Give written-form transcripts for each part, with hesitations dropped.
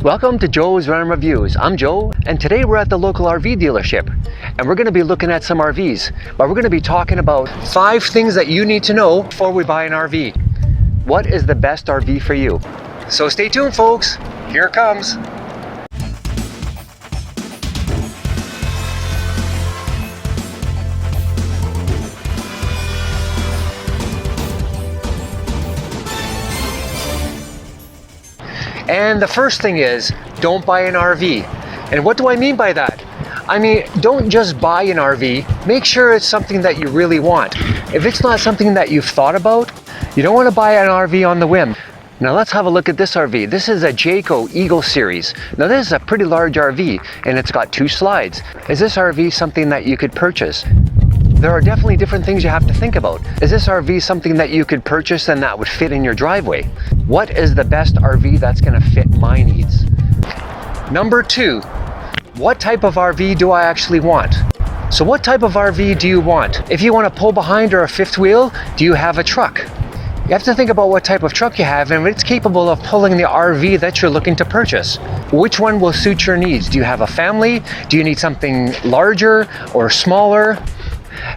Welcome to Joe's Random Reviews. I'm Joe, and today we're at the local RV dealership, and we're going to be looking at some RVs, but we're going to be talking about 5 things that you need to know before we buy an RV. What is the best RV for you? So stay tuned, folks. Here it comes. And the first thing is, don't buy an RV. And what do I mean by that? I mean, don't just buy an RV, make sure it's something that you really want. If it's not something that you've thought about, you don't want to buy an RV on the whim. Now let's have a look at this RV. This is a Jayco Eagle Series. Now this is a pretty large RV, and it's got 2 slides. Is this RV something that you could purchase? There are definitely different things you have to think about. Is this RV something that you could purchase and that would fit in your driveway? What is the best RV that's going to fit my needs? Number 2, what type of RV do I actually want? So what type of RV do you want? If you want a pull behind or a 5th wheel, do you have a truck? You have to think about what type of truck you have and if it's capable of pulling the RV that you're looking to purchase. Which one will suit your needs? Do you have a family? Do you need something larger or smaller?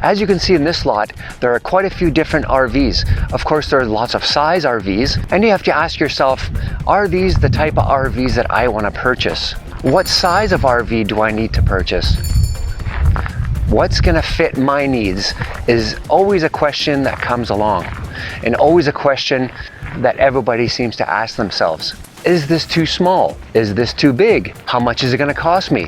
As you can see in this lot, there are quite a few different RVs. Of course, there are lots of size RVs, and you have to ask yourself, are these the type of RVs that I want to purchase? What size of RV do I need to purchase? What's going to fit my needs is always a question that comes along, and always a question that everybody seems to ask themselves. Is this too small? Is this too big? How much is it going to cost me?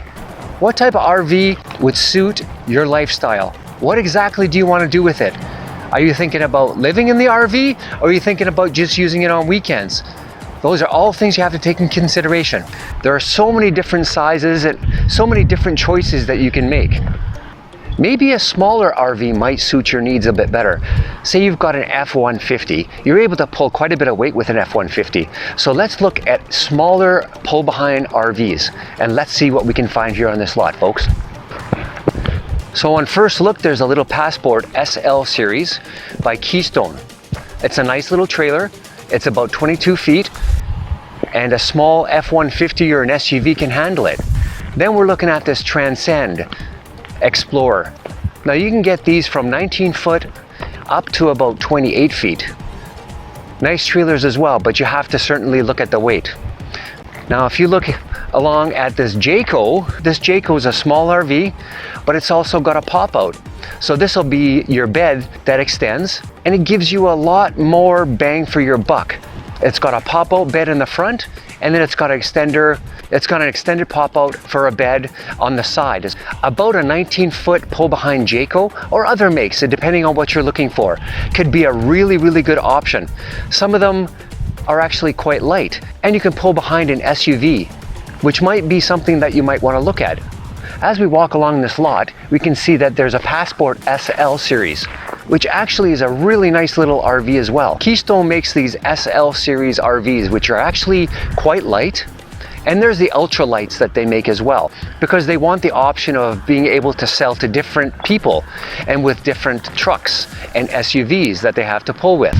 What type of RV would suit your lifestyle? What exactly do you want to do with it? Are you thinking about living in the RV, or are you thinking about just using it on weekends? Those are all things you have to take in consideration. There are so many different sizes and so many different choices that you can make. Maybe a smaller RV might suit your needs a bit better. Say you've got an F-150, you're able to pull quite a bit of weight with an F-150. So let's look at smaller pull-behind RVs, and let's see what we can find here on this lot, folks. So on first look, there's a little Passport SL Series by Keystone. It's a nice little trailer. It's about 22 feet, and a small F-150 or an SUV can handle it. Then we're looking at this Transcend Explorer. Now you can get these from 19 foot up to about 28 feet. Nice trailers as well, but you have to certainly look at the weight. Now if you look along at this Jayco is a small RV, but it's also got a pop-out. So this will be your bed that extends, and it gives you a lot more bang for your buck. It's got a pop-out bed in the front, and then it's got an extended pop-out for a bed on the side. It's about a 19-foot pull-behind Jayco or other makes, depending on what you're looking for. Could be a really, really good option. Some of them are actually quite light, and you can pull behind an SUV, which might be something that you might want to look at. As we walk along this lot, we can see that there's a Passport SL Series, which actually is a really nice little RV as well. Keystone makes these SL Series RVs, which are actually quite light, and there's the ultralights that they make as well, because they want the option of being able to sell to different people and with different trucks and SUVs that they have to pull with.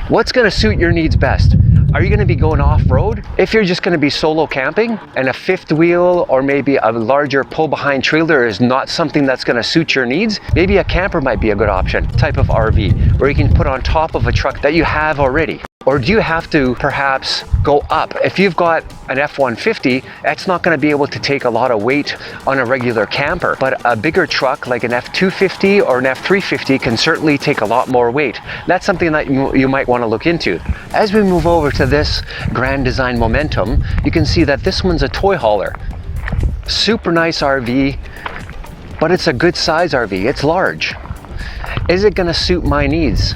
What's going to suit your needs best? Are you going to be going off-road? If you're just going to be solo camping and a 5th wheel or maybe a larger pull-behind trailer is not something that's going to suit your needs, maybe a camper might be a good option, type of RV, where you can put on top of a truck that you have already. Or do you have to perhaps go up? If you've got an F-150, that's not going to be able to take a lot of weight on a regular camper, but a bigger truck like an F-250 or an F-350 can certainly take a lot more weight. That's something that you might want to look into. As we move over to this Grand Design Momentum, you can see that this one's a toy hauler. Super nice RV, but it's a good size RV. It's large. Is it going to suit my needs?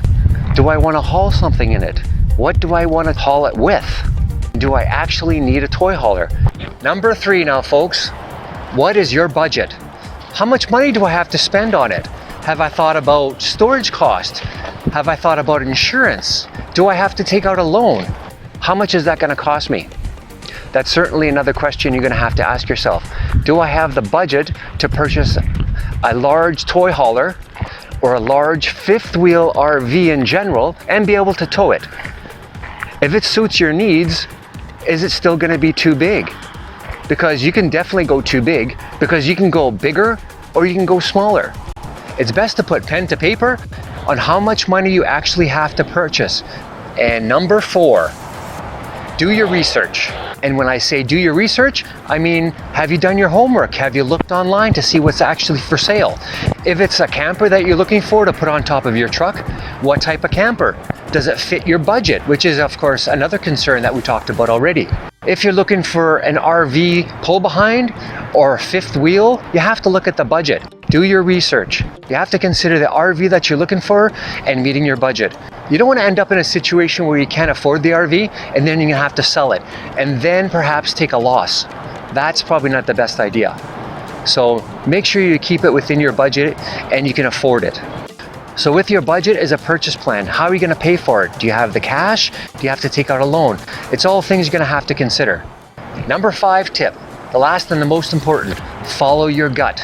Do I want to haul something in it? What do I want to haul it with? Do I actually need a toy hauler? Number 3 now, folks. What is your budget? How much money do I have to spend on it? Have I thought about storage cost? Have I thought about insurance? Do I have to take out a loan? How much is that going to cost me? That's certainly another question you're going to have to ask yourself. Do I have the budget to purchase a large toy hauler or a large 5th wheel RV in general and be able to tow it? If it suits your needs, is it still going to be too big? Because you can definitely go too big, because you can go bigger or you can go smaller. It's best to put pen to paper on how much money you actually have to purchase. And number 4, do your research. And when I say do your research, I mean, have you done your homework? Have you looked online to see what's actually for sale? If it's a camper that you're looking for to put on top of your truck, what type of camper? Does it fit your budget? Which is, of course, another concern that we talked about already. If you're looking for an RV pull behind or a fifth wheel, you have to look at the budget. Do your research. You have to consider the RV that you're looking for and meeting your budget. You don't want to end up in a situation where you can't afford the RV and then you have to sell it and then perhaps take a loss. That's probably not the best idea. So make sure you keep it within your budget and you can afford it. So with your budget is a purchase plan. How are you going to pay for it? Do you have the cash? Do you have to take out a loan? It's all things you're going to have to consider. Number 5 tip, the last and the most important, follow your gut.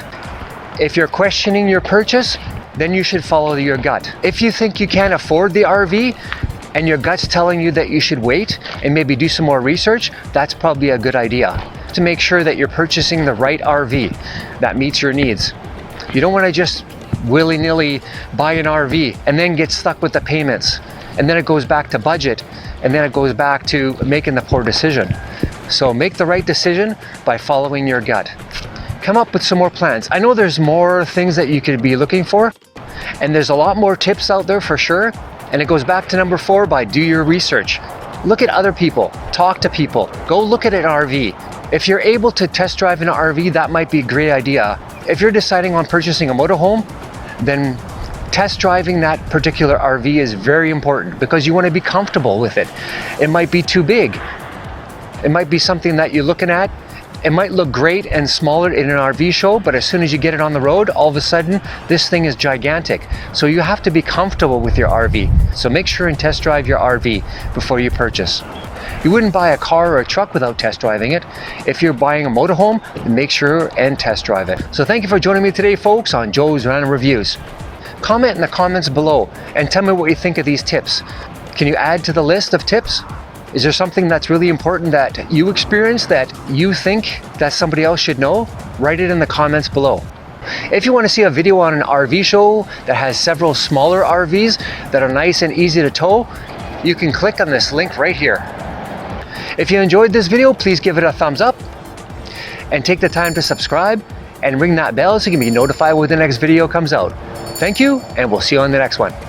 If you're questioning your purchase, then you should follow your gut. If you think you can't afford the RV and your gut's telling you that you should wait and maybe do some more research, that's probably a good idea to make sure that you're purchasing the right RV that meets your needs. You don't want to just willy-nilly buy an RV and then get stuck with the payments, and then it goes back to budget, and then it goes back to making the poor decision. So make the right decision by following your gut. Come up with some more plans. I know there's more things that you could be looking for, and there's a lot more tips out there for sure, and it goes back to number 4 by do your research. Look at other people, talk to people, go look at an RV. If you're able to test drive an RV, that might be a great idea. If you're deciding on purchasing a motorhome, then test driving that particular RV is very important because you want to be comfortable with it. It might be too big. It might be something that you're looking at. It might look great and smaller in an RV show, but as soon as you get it on the road, all of a sudden, this thing is gigantic. So you have to be comfortable with your RV. So make sure and test drive your RV before you purchase. You wouldn't buy a car or a truck without test driving it. If you're buying a motorhome, then make sure and test drive it. So thank you for joining me today, folks, on Joe's Random Reviews. Comment in the comments below and tell me what you think of these tips. Can you add to the list of tips? Is there something that's really important that you experience that you think that somebody else should know? Write it in the comments below. If you want to see a video on an RV show that has several smaller RVs that are nice and easy to tow, you can click on this link right here. If you enjoyed this video, please give it a thumbs up and take the time to subscribe and ring that bell so you can be notified when the next video comes out. Thank you, and we'll see you on the next one.